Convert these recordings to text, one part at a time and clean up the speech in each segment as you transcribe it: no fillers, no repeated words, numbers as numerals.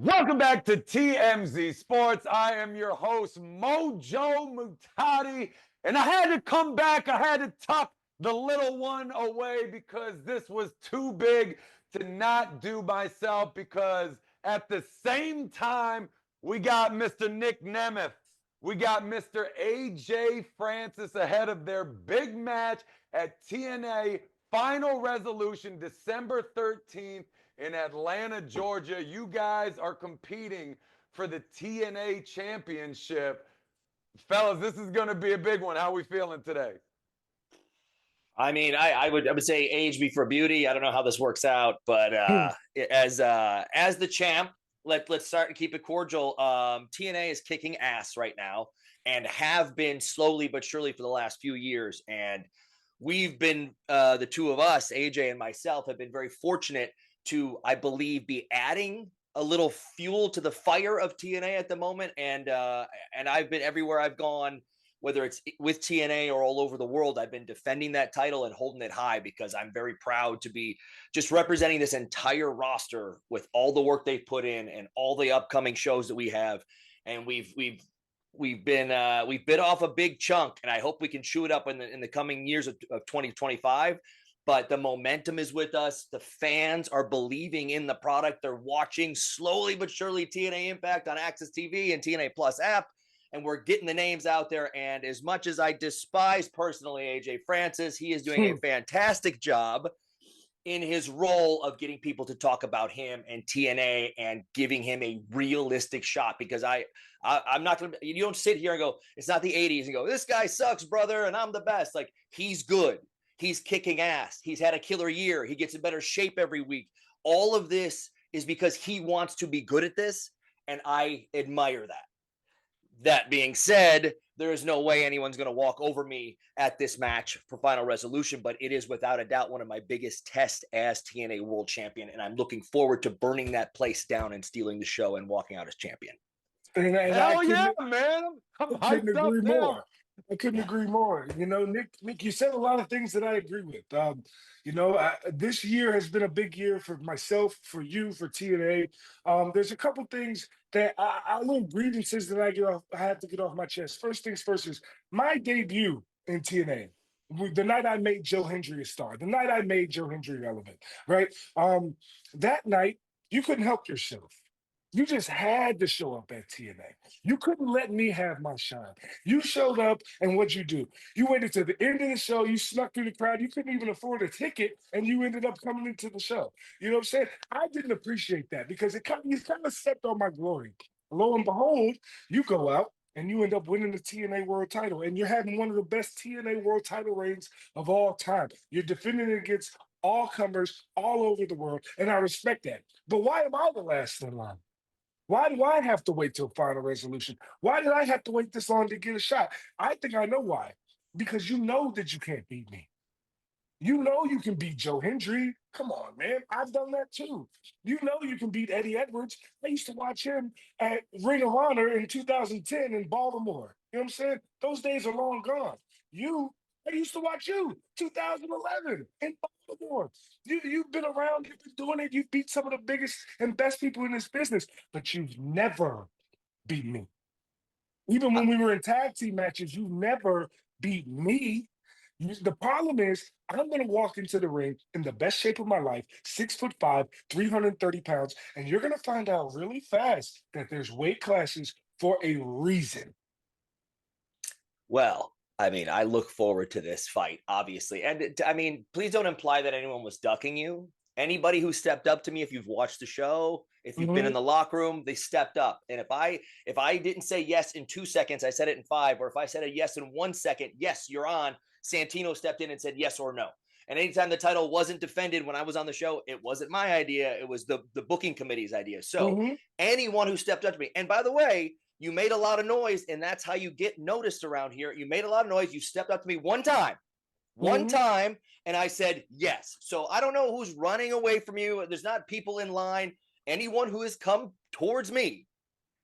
Welcome back to TMZ Sports. I am your host, Mojo Muhtadi, and I had to come back. I had to tuck the little one away because this was too big to not do myself, because at the same time, we got Mr. Nic Nemeth. We got Mr. A.J. Francis ahead of their big match at TNA Final Resolution December 13th in Atlanta, Georgia. You guys are competing for the TNA Championship. Fellas, this is going to be a big one. How are we feeling today? I mean, I would say age before beauty. I don't know how this works out, but as the champ, let's start and keep it cordial. TNA is kicking ass right now and have been slowly but surely for the last few years. And we've been the two of us, AJ and myself, have been very fortunate to, I believe, be adding a little fuel to the fire of TNA at the moment. And I've been everywhere I've gone, whether it's with TNA or all over the world, I've been defending that title and holding it high because I'm very proud to be just representing this entire roster with all the work they've put in and all the upcoming shows that we have. And we've bit off a big chunk, and I hope we can chew it up in the coming years of 2025. But the momentum is with us. The fans are believing in the product. They're watching slowly but surely TNA Impact on Access TV and TNA Plus app. And we're getting the names out there. And as much as I despise personally AJ Francis, he is doing a fantastic job in his role of getting people to talk about him and TNA and giving him a realistic shot. Because I'm not going to, you don't sit here and go, it's not the 80s and go, this guy sucks, brother, and I'm the best. Like, he's good. He's kicking ass. He's had a killer year. He gets in better shape every week. All of this is because he wants to be good at this. And I admire that. That being said, there is no way anyone's going to walk over me at this match for Final Resolution, but it is without a doubt one of my biggest tests as TNA World Champion, and I'm looking forward to burning that place down and stealing the show and walking out as champion. Hell yeah, man. I'm hyped up now. I couldn't agree more. You know, Nick, you said a lot of things that I agree with. This year has been a big year for myself, for you, for TNA. There's a couple things that little grievances that I have to get off my chest. First things first is my debut in TNA. The night I made Joe Hendry a star, the night I made Joe Hendry relevant, right? That night, you couldn't help yourself. You just had to show up at TNA. You couldn't let me have my shine. You showed up, and what'd you do? You waited to the end of the show. You snuck through the crowd. You couldn't even afford a ticket, and you ended up coming into the show. You know what I'm saying? I didn't appreciate that because you kind of stepped on my glory. Lo and behold, you go out, and you end up winning the TNA World title, and you're having one of the best TNA World title reigns of all time. You're defending it against all comers all over the world, and I respect that. But why am I the last in line? Why do I have to wait till Final Resolution? Why did I have to wait this long to get a shot? I think I know why. Because you know that you can't beat me. You know you can beat Joe Hendry. Come on, man. I've done that too. You know you can beat Eddie Edwards. I used to watch him at Ring of Honor in 2010 in Baltimore. You know what I'm saying? Those days are long gone. I used to watch you 2011 in Baltimore. You've been around, you've been doing it, you've beat some of the biggest and best people in this business, but you've never beat me. Even when we were in tag team matches, you never beat me. The problem is, I'm going to walk into the ring in the best shape of my life, 6'5", 330 pounds, and you're going to find out really fast that there's weight classes for a reason. Well, I mean, I look forward to this fight, obviously. And I mean, please don't imply that anyone was ducking you. Anybody who stepped up to me, if you've watched the show, if you've been in the locker room, they stepped up. And if I didn't say yes in 2 seconds, I said it in 5. Or if I said a yes in 1 second, yes, you're on. Santino stepped in and said yes or no. And anytime the title wasn't defended when I was on the show, it wasn't my idea. It was the booking committee's idea. So anyone who stepped up to me, and by the way, you made a lot of noise, and that's how you get noticed around here. You made a lot of noise. You stepped up to me one time, and I said yes. So I don't know who's running away from you. There's not people in line. Anyone who has come towards me,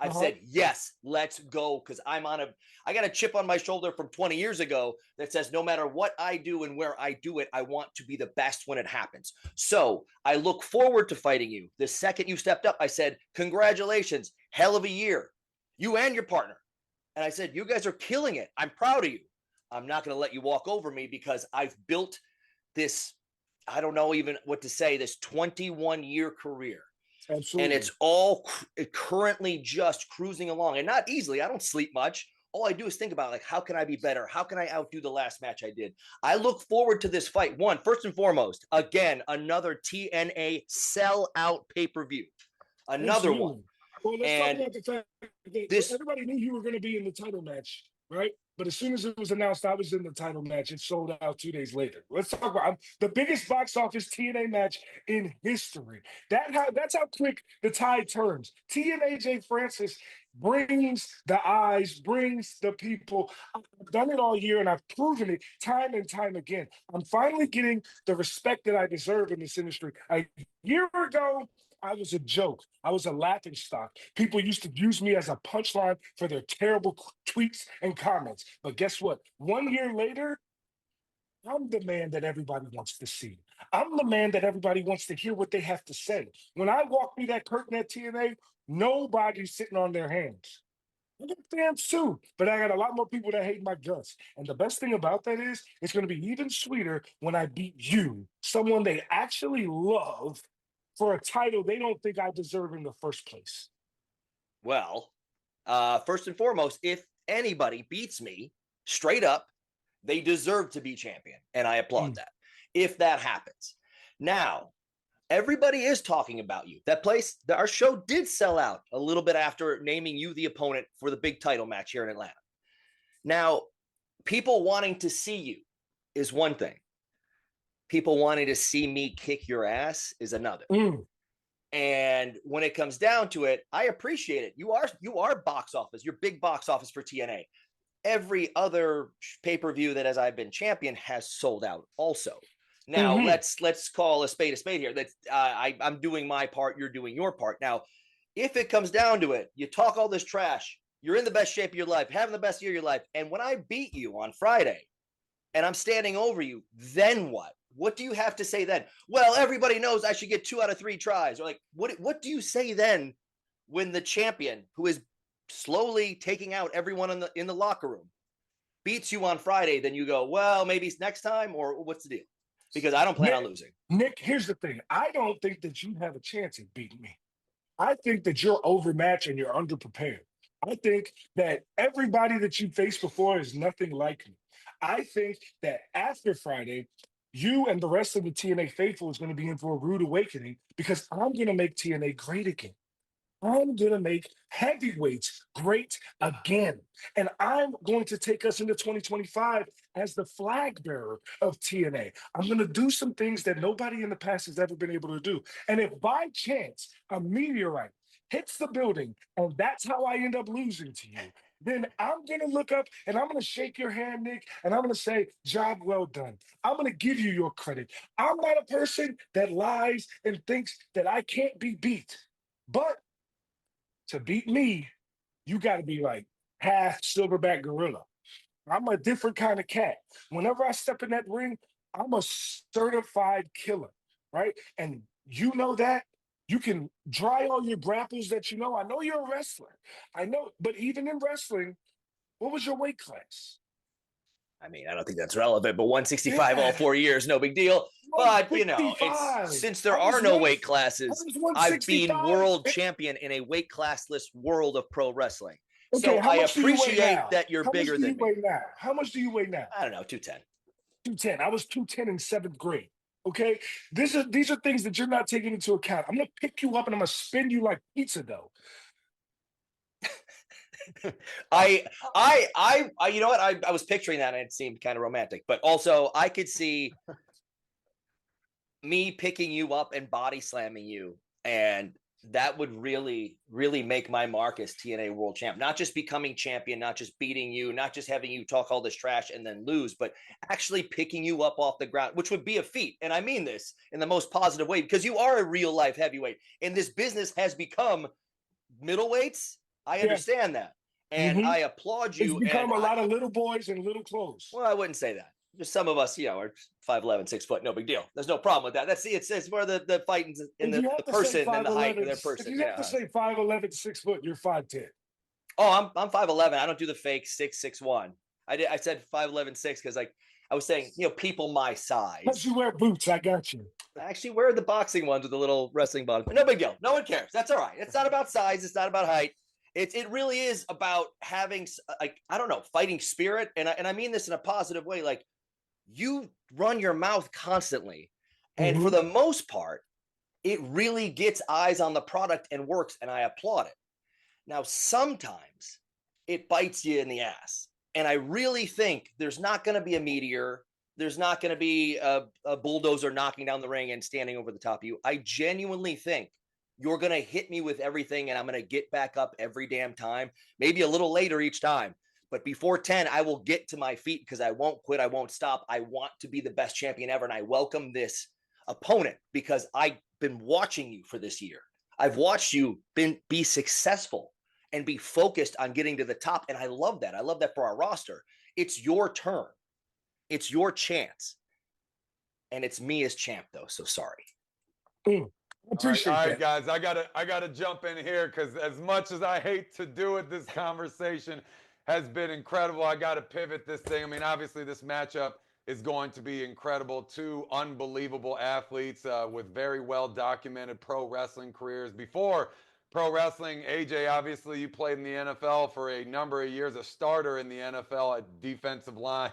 I've said, yes, let's go. Cause I got a chip on my shoulder from 20 years ago that says no matter what I do and where I do it, I want to be the best when it happens. So I look forward to fighting you. The second you stepped up, I said, congratulations, hell of a year, you and your partner. And I said, you guys are killing it. I'm proud of you. I'm not going to let you walk over me because I've built this, I don't know even what to say, this 21-year career. Absolutely. And it's all currently just cruising along, and not easily. I don't sleep much. All I do is think about, like, how can I be better? How can I outdo the last match I did? I look forward to this fight. One, first and foremost, again, another TNA sellout pay-per-view. Another Absolutely. one. Well, let's And talk about the fact that everybody knew you were going to be in the title match, right? But as soon as it was announced I was in the title match, it sold out 2 days later. Let's talk about the biggest box office TNA match in history. That's how quick the tide turns. TNA Francis brings the eyes, brings the people. I've done it all year and I've proven it time and time again. I'm finally getting the respect that I deserve in this industry. A year ago, I was a joke. I was a laughing stock. People used to use me as a punchline for their terrible tweets and comments. But guess what? 1 year later, I'm the man that everybody wants to see. I'm the man that everybody wants to hear what they have to say. When I walk through that curtain at TNA, nobody's sitting on their hands. I got fans too, but I got a lot more people that hate my guts. And the best thing about that is it's going to be even sweeter when I beat you, someone they actually love, for a title they don't think I deserve in the first place. Well, first and foremost, if anybody beats me straight up, they deserve to be champion. And I applaud that. If that happens. Now, everybody is talking about you. That place, our show did sell out a little bit after naming you the opponent for the big title match here in Atlanta. Now, people wanting to see you is one thing. People wanting to see me kick your ass is another. And when it comes down to it, I appreciate it. You are box office. You're big box office for TNA. Every other pay-per-view that as I've been champion has sold out also. Now let's call a spade here. That I'm doing my part, you're doing your part. Now, if it comes down to it, you talk all this trash, you're in the best shape of your life, having the best year of your life, and when I beat you on Friday and I'm standing over you, then what? What do you have to say then? Well, everybody knows I should get 2 out of 3 tries. Or like, what do you say then when the champion, who is slowly taking out everyone in the locker room, beats you on Friday? Then you go, well, maybe it's next time, or what's the deal? Because I don't plan on losing. Nick, here's the thing. I don't think that you have a chance at beating me. I think that you're overmatched and you're underprepared. I think that everybody that you faced before is nothing like me. I think that after Friday, you and the rest of the TNA faithful is going to be in for a rude awakening because I'm going to make TNA great again. I'm going to make heavyweights great again. And I'm going to take us into 2025 as the flag bearer of TNA. I'm going to do some things that nobody in the past has ever been able to do. And if by chance a meteorite hits the building and that's how I end up losing to you, then I'm going to look up and I'm going to shake your hand, Nick, and I'm going to say, job well done. I'm going to give you your credit. I'm not a person that lies and thinks that I can't be beat. But to beat me, you got to be like half silverback gorilla. I'm a different kind of cat. Whenever I step in that ring, I'm a certified killer, right? And you know that. You can dry all your grapples that you know. I know you're a wrestler. I know, but even in wrestling, what was your weight class? I mean, I don't think that's relevant, but 165 all 4 years, no big deal. But, you know, it's since there are no weight classes, I've been world champion in a weight classless world of pro wrestling. Okay, so I appreciate that you're bigger than me. How much do you weigh now? I don't know, 210. 210. I was 210 in 7th grade. Okay, these are things that you're not taking into account. I'm gonna pick you up and I'm gonna spin you like pizza dough. I you know what? I was picturing that and it seemed kind of romantic, but also I could see me picking you up and body slamming you, and that would really, really make my mark as TNA World Champ. Not just becoming champion, not just beating you, not just having you talk all this trash and then lose, but actually picking you up off the ground, which would be a feat. And I mean this in the most positive way, because you are a real life heavyweight, and this business has become middleweights I Yeah. understand that. And I applaud It's you. become And a lot of little boys in little clothes. well, I wouldn't say that. Just some of us, are 5'11", 6 foot. No big deal. There's no problem with that. That's it's more the fighting in the person than the height of their person. If you have to say 5'11", 6 foot, you're 5'10". Oh, I'm 5'11". I don't do the fake 6'1". I said 5'11", 6 because like I was saying, people my size. Plus you wear boots. I got you. I actually wear the boxing ones with the little wrestling bottom. No big deal. No one cares. That's all right. It's not about size. It's not about height. It really is about having like, I don't know, fighting spirit. And I mean this in a positive way. Like, you run your mouth constantly. And for the most part, it really gets eyes on the product and works. And I applaud it. Now, sometimes it bites you in the ass. And I really think there's not going to be a meteor. There's not going to be a bulldozer knocking down the ring and standing over the top of you. I genuinely think you're going to hit me with everything and I'm going to get back up every damn time, maybe a little later each time. But before 10, I will get to my feet because I won't quit. I won't stop. I want to be the best champion ever. And I welcome this opponent because I've been watching you for this year. I've watched you be successful and be focused on getting to the top. And I love that. I love that for our roster. It's your turn. It's your chance. And it's me as champ, though. So sorry. Appreciate all that. right, guys, I gotta jump in here because as much as I hate to do it, this conversation has been incredible. I gotta pivot this thing. I mean, obviously, this matchup is going to be incredible. Two unbelievable athletes with very well documented pro wrestling careers. Before pro wrestling, AJ, obviously, you played in the NFL for a number of years, a starter in the NFL at defensive line,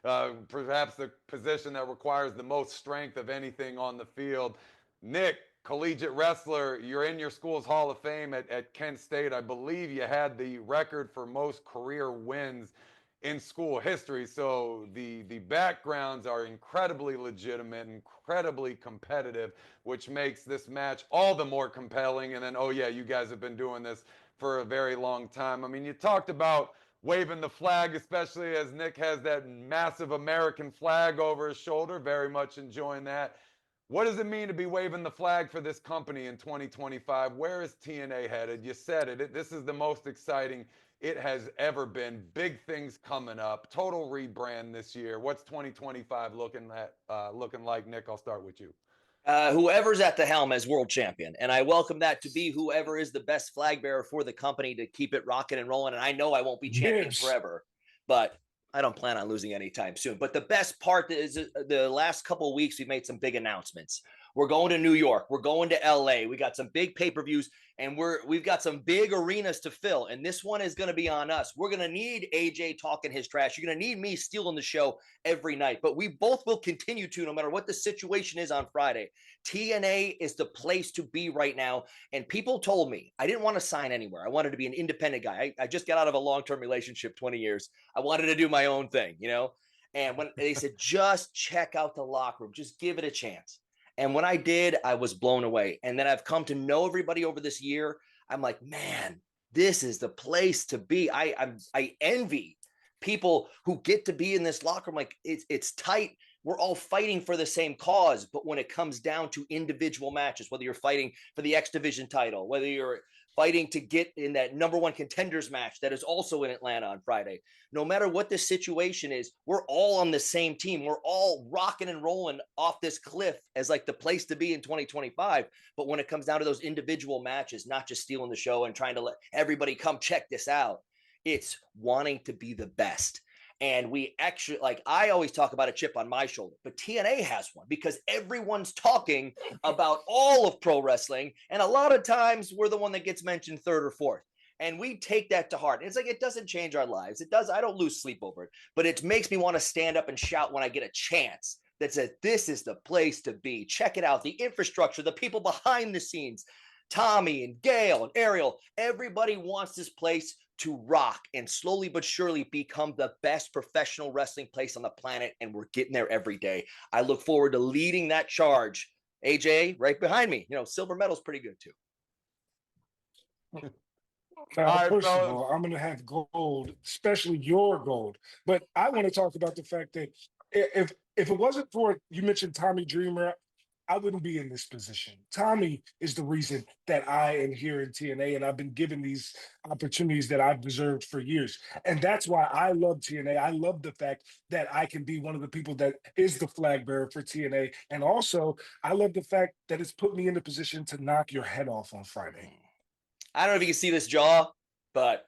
perhaps the position that requires the most strength of anything on the field. Nick, collegiate wrestler, you're in your school's Hall of Fame at Kent State. I believe you had the record for most career wins in school history. So the backgrounds are incredibly legitimate, incredibly competitive, which makes this match all the more compelling. And then, oh yeah, you guys have been doing this for a very long time. I mean, you talked about waving the flag, especially as Nick has that massive American flag over his shoulder. Very much enjoying that. What does it mean to be waving the flag for this company in 2025? Where is TNA headed? You said it. This is the most exciting it has ever been. Big things coming up. Total rebrand this year. What's 2025 looking like? Nick, I'll start with you. Whoever's at the helm as world champion. And I welcome that to be whoever is the best flag bearer for the company to keep it rocking and rolling. And I know I won't be champion forever, but I don't plan on losing anytime soon. But the best part is the last couple of weeks, we've made some big announcements. We're going to New York. We're going to LA. We got some big pay-per-views and we've got some big arenas to fill. And this one is going to be on us. We're going to need AJ talking his trash. You're going to need me stealing the show every night, but we both will continue to, no matter what the situation is on Friday. TNA is the place to be right now. And people told me I didn't want to sign anywhere. I wanted to be an independent guy. I just got out of a long-term relationship, 20 years. I wanted to do my own thing, And when they said, just check out the locker room, just give it a chance. And when I did, I was blown away. And then I've come to know everybody over this year. I'm like, man, this is the place to be. I envy people who get to be in this locker room. Like it's tight. We're all fighting for the same cause. But when it comes down to individual matches, whether you're fighting for the X Division title, whether you're fighting to get in that number one contenders match that is also in Atlanta on Friday, no matter what the situation is, we're all on the same team. We're all rocking and rolling off this cliff as like the place to be in 2025. But when it comes down to those individual matches, not just stealing the show and trying to let everybody come check this out, it's wanting to be the best. And we actually, like, I always talk about a chip on my shoulder, but TNA has one because everyone's talking about all of pro wrestling. And a lot of times we're the one that gets mentioned third or fourth. And we take that to heart. It's like, it doesn't change our lives. It does. I don't lose sleep over it, but it makes me want to stand up and shout when I get a chance that says, this is the place to be. Check it out. The infrastructure, the people behind the scenes, Tommy and Gail and Ariel, everybody wants this place to rock and slowly but surely become the best professional wrestling place on the planet. And we're getting there every day. I look forward to leading that charge. AJ, right behind me. Silver medal's pretty good too. First of all, I'm going to have gold, especially your gold. But I want to talk about the fact that if it wasn't for, you mentioned Tommy Dreamer, I wouldn't be in this position. Tommy is the reason that I am here in TNA, and I've been given these opportunities that I've deserved for years. And that's why I love TNA. I love the fact that I can be one of the people that is the flag bearer for TNA. And also, I love the fact that it's put me in the position to knock your head off on Friday. I don't know if you can see this jaw, but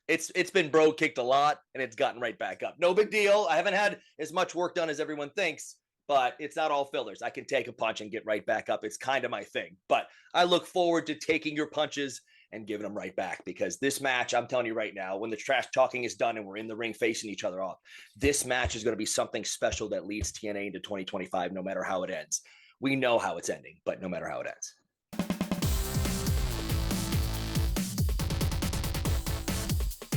it's been bro kicked a lot and it's gotten right back up. No big deal. I haven't had as much work done as everyone thinks, but it's not all fillers. I can take a punch and get right back up. It's kind of my thing. But I look forward to taking your punches and giving them right back, because this match, I'm telling you right now, when the trash talking is done and we're in the ring facing each other off, this match is going to be something special that leads TNA into 2025, no matter how it ends. We know how it's ending, but no matter how it ends.